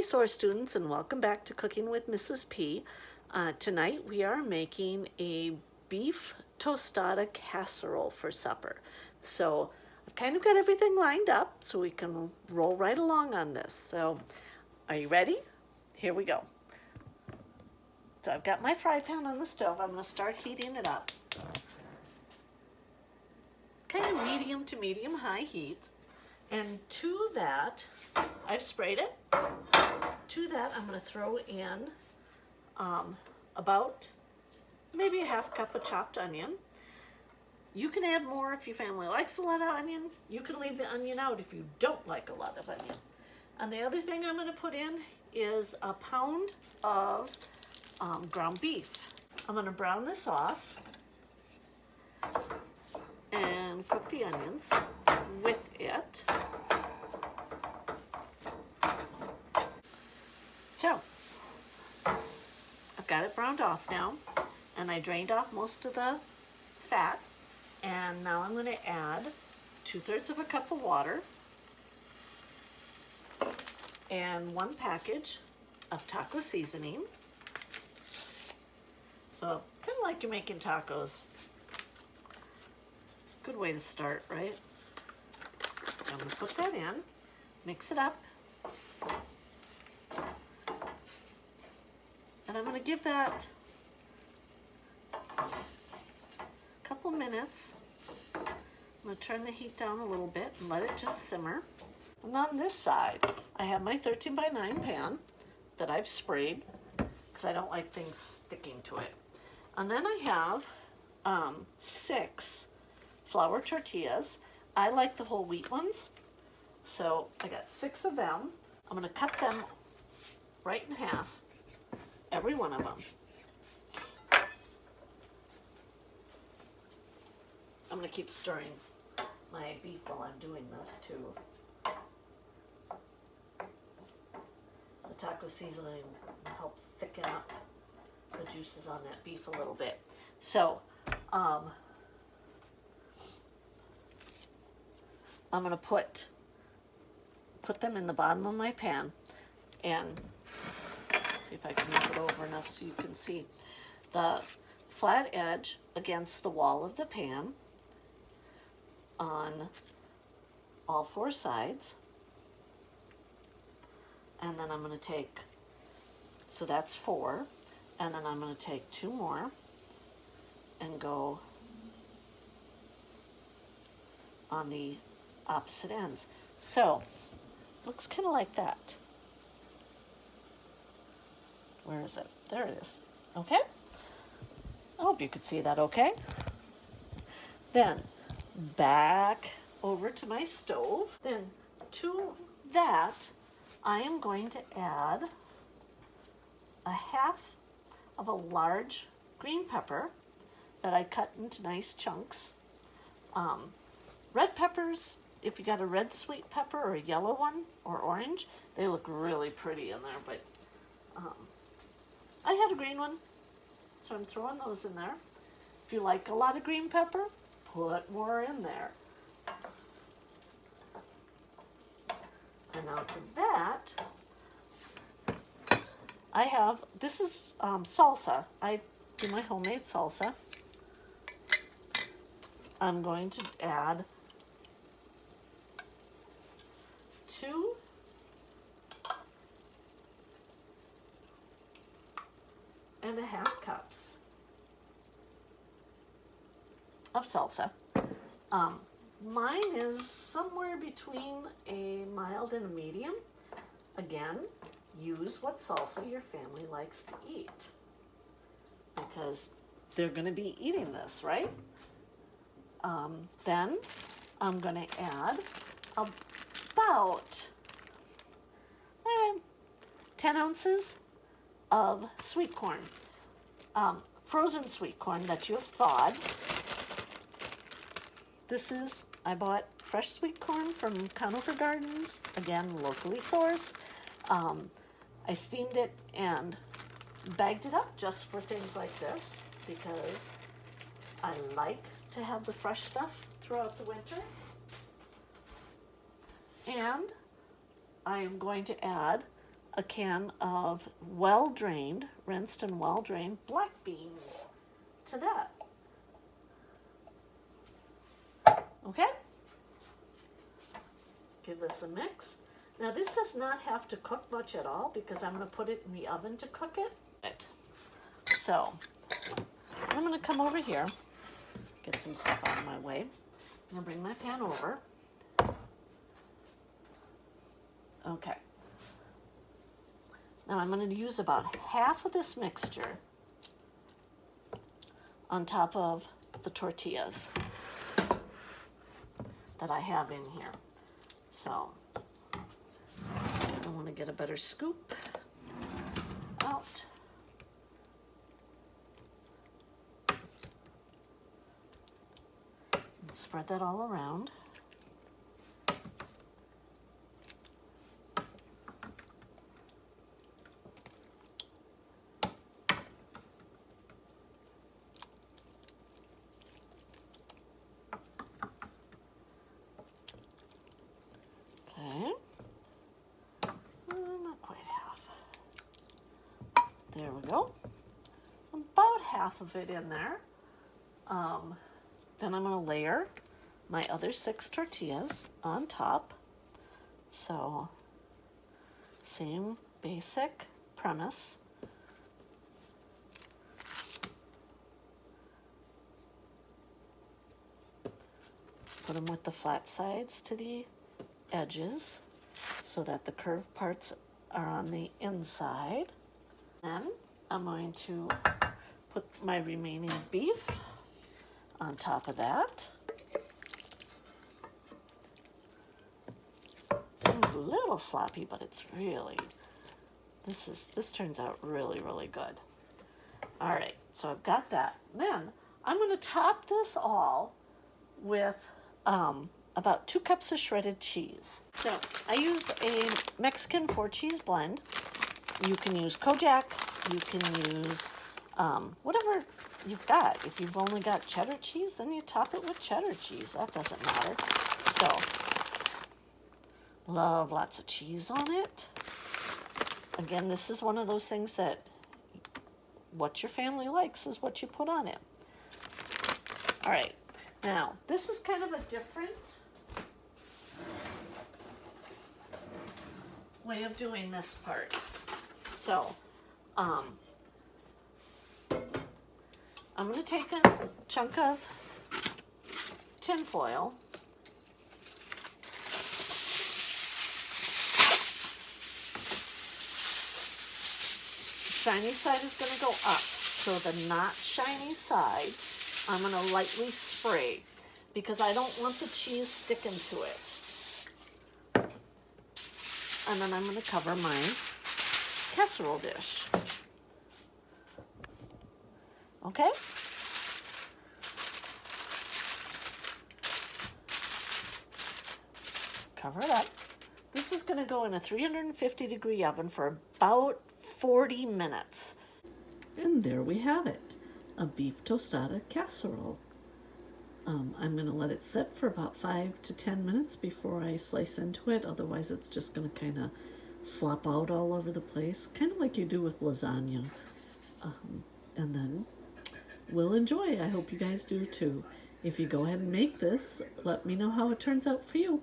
Hi Source students, and welcome back to Cooking with Mrs. P. Tonight we are making a beef tostada casserole for supper. So I've kind of got everything lined up so we can roll right along on this. So are you ready? Here we go. So I've got my fry pan on the stove. I'm going to start heating it up. Kind of medium to medium high heat. And to that, I've sprayed it. To that, I'm going to throw in about maybe a half cup of chopped onion. You can add more if your family likes a lot of onion. You can leave the onion out if you don't like a lot of onion. And the other thing I'm going to put in is a pound of ground beef. I'm going to brown this off and cook the onions with it. So, I've got it browned off now, and I drained off most of the fat, and now I'm going to add 2/3 of a cup of water and 1 package of taco seasoning. So, kind of like you're making tacos. Good way to start, right? So I'm going to put that in, mix it up, and I'm going to give that a couple minutes. I'm going to turn the heat down a little bit and let it just simmer. And on this side, I have my 13x9 pan that I've sprayed because I don't like things sticking to it. And then I have 6 flour tortillas. I like the whole wheat ones, so I got 6 of them. I'm going to cut them right in half, every one of them. I'm going to keep stirring my beef while I'm doing this too. The taco seasoning will help thicken up the juices on that beef a little bit. So, I'm going to put them in the bottom of my pan and see if I can move it over enough so you can see the flat edge against the wall of the pan on all 4 sides. And then I'm going to take, so that's 4, and then I'm going to take 2 more and go on the opposite ends. So, looks kind of like that. Where is it? There it is. Okay? I hope you could see that okay. Then, back over to my stove. Then, to that, I am going to add a half of a large green pepper that I cut into nice chunks. Red peppers, if you got a red sweet pepper or a yellow one or orange, they look really pretty in there, but I had a green one, so I'm throwing those in there. If you like a lot of green pepper, put more in there. And now to that, I have, this is salsa. I do my homemade salsa. I'm going to add 2 and a half cups of salsa. Mine is somewhere between a mild and a medium. Again, use what salsa your family likes to eat because they're going to be eating this, right? Then I'm going to add about 10 ounces of sweet corn, frozen sweet corn that you have thawed. This is, I bought fresh sweet corn from Conover Gardens, again, locally sourced. I steamed it and bagged it up just for things like this because I like to have the fresh stuff throughout the winter. And I am going to add a can of well-drained, rinsed and well-drained black beans to that. Okay? Give this a mix. Now this does not have to cook much at all because I'm going to put it in the oven to cook it. Right. So I'm going to come over here, get some stuff out of my way. I'm going to bring my pan over. Okay. Now I'm going to use about half of this mixture on top of the tortillas that I have in here. So I want to get a better scoop out. And spread that all around. Okay. Not quite half. There we go. About half of it in there. Then I'm going to layer my other 6 tortillas on top. So, same basic premise. Put them with the flat sides to the edges so that the curved parts are on the inside. Then I'm going to put my remaining beef on top of that. Seems a little sloppy, but it's really, this turns out really, really good. All right, so I've got that. Then I'm going to top this all with about 2 cups of shredded cheese. So I use a Mexican 4-cheese blend. You can use Kojak, you can use whatever you've got. If you've only got cheddar cheese, then you top it with cheddar cheese. That doesn't matter. So, love lots of cheese on it. Again, this is one of those things that what your family likes is what you put on it. All right. Now, this is kind of a different way of doing this part. So, I'm going to take a chunk of tin foil. Shiny side is going to go up. So the not shiny side, I'm going to lightly spray because I don't want the cheese sticking to it. And then I'm going to cover my casserole dish. Okay? Cover it up. This is going to go in a 350-degree oven for about 40 minutes. And there we have it, a beef tostada casserole. I'm going to let it sit for about 5 to 10 minutes before I slice into it. Otherwise, it's just going to kind of slop out all over the place, kind of like you do with lasagna. And then we'll enjoy. I hope you guys do too. If you go ahead and make this, let me know how it turns out for you.